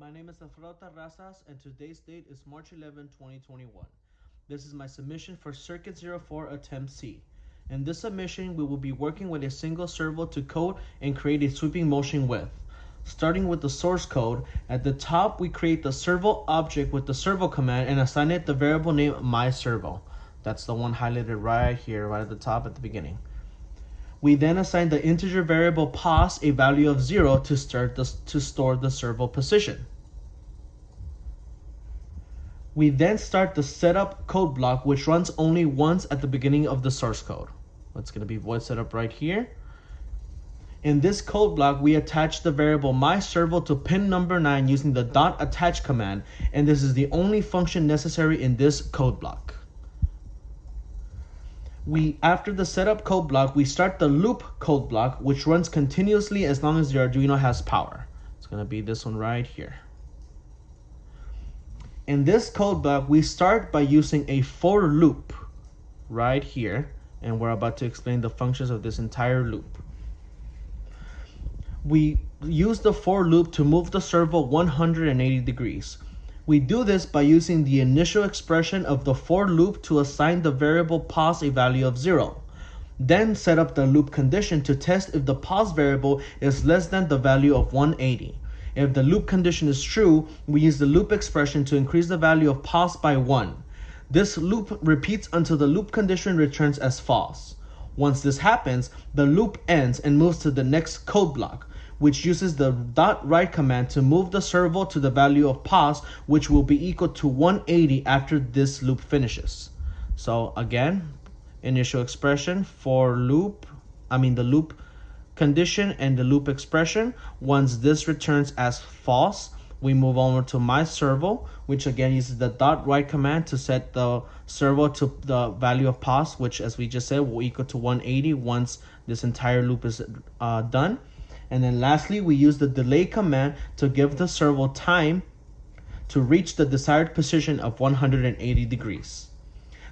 My name is Alfredo Terrazas, and today's date is March 11, 2021. This is my submission for CIRC04 Attempt C. In this submission, we will be working with a single servo to code and create a sweeping motion with. Starting with the source code, at the top we create the servo object with the servo command and assign it the variable name myServo. That's the one highlighted right here, right at the top at the beginning. We then assign the integer variable pos a value of 0 to store the servo position. We then start the setup code block, which runs only once at the beginning of the source code. It's going to be void setup right here. In this code block, we attach the variable myServo to pin number 9 using the .attach command, and this is the only function necessary in this code block. After the setup code block, we start the loop code block, which runs continuously as long as the Arduino has power. It's going to be this one right here. In this code block, we start by using a for loop right here, and we're about to explain the functions of this entire loop. We use the for loop to move the servo 180 degrees. We do this by using the initial expression of the for loop to assign the variable pos a value of 0. Then set up the loop condition to test if the pos variable is less than the value of 180. If the loop condition is true, we use the loop expression to increase the value of pos by 1. This loop repeats until the loop condition returns as false. Once this happens, the loop ends and moves to the next code block, which uses the .write command to move the servo to the value of pos, which will be equal to 180 after this loop finishes. So again, initial expression for the loop condition and the loop expression. Once this returns as false, we move over to myServo, which again uses the .write command to set the servo to the value of pos, which as we just said will equal to 180 once this entire loop is done. And then lastly, we use the delay command to give the servo time to reach the desired position of 180 degrees.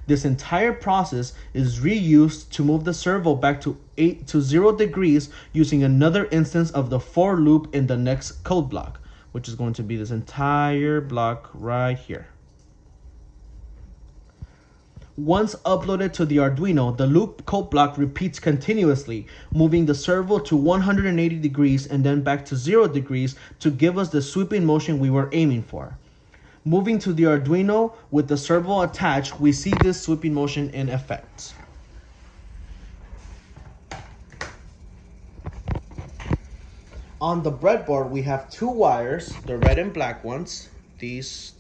This entire process is reused to move the servo back to 0 degrees using another instance of the for loop in the next code block, which is going to be this entire block right here. Once uploaded to the Arduino, the loop code block repeats continuously, moving the servo to 180 degrees and then back to 0 degrees to give us the sweeping motion we were aiming for. Moving to the Arduino with the servo attached, we see this sweeping motion in effect. On the breadboard, we have two wires, the red and black ones, these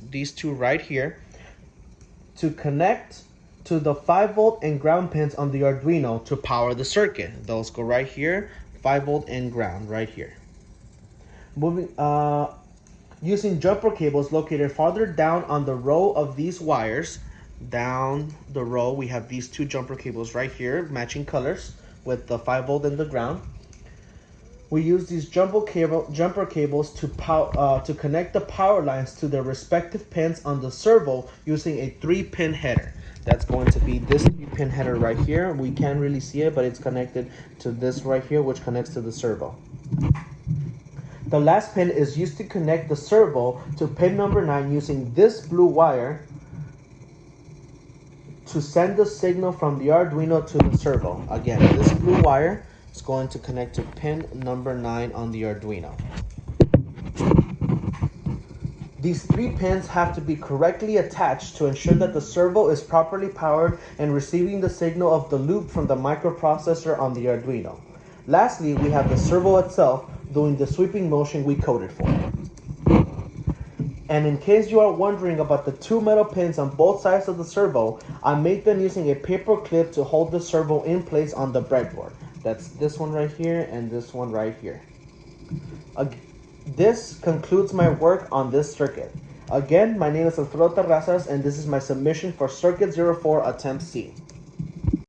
two right here, to connect to the 5-volt and ground pins on the Arduino to power the circuit. Those go right here, 5-volt and ground right here. Using jumper cables located farther down on the row of these wires, down the row we have these two jumper cables right here, matching colors with the 5-volt and the ground. We use these jumper cables to connect the power lines to their respective pins on the servo using a 3-pin header. That's going to be this 3-pin header right here. We can't really see it, but it's connected to this right here, which connects to the servo. The last pin is used to connect the servo to pin number 9 using this blue wire to send the signal from the Arduino to the servo. Again, this blue wire is going to connect to pin number 9 on the Arduino. These 3 pins have to be correctly attached to ensure that the servo is properly powered and receiving the signal of the loop from the microprocessor on the Arduino. Lastly, we have the servo itself doing the sweeping motion we coded for. And in case you are wondering about the 2 metal pins on both sides of the servo, I made them using a paper clip to hold the servo in place on the breadboard. That's this one right here and this one right here. This concludes my work on this circuit. Again, my name is Alfredo Terrazas, and this is my submission for CIRC04 Attempt C.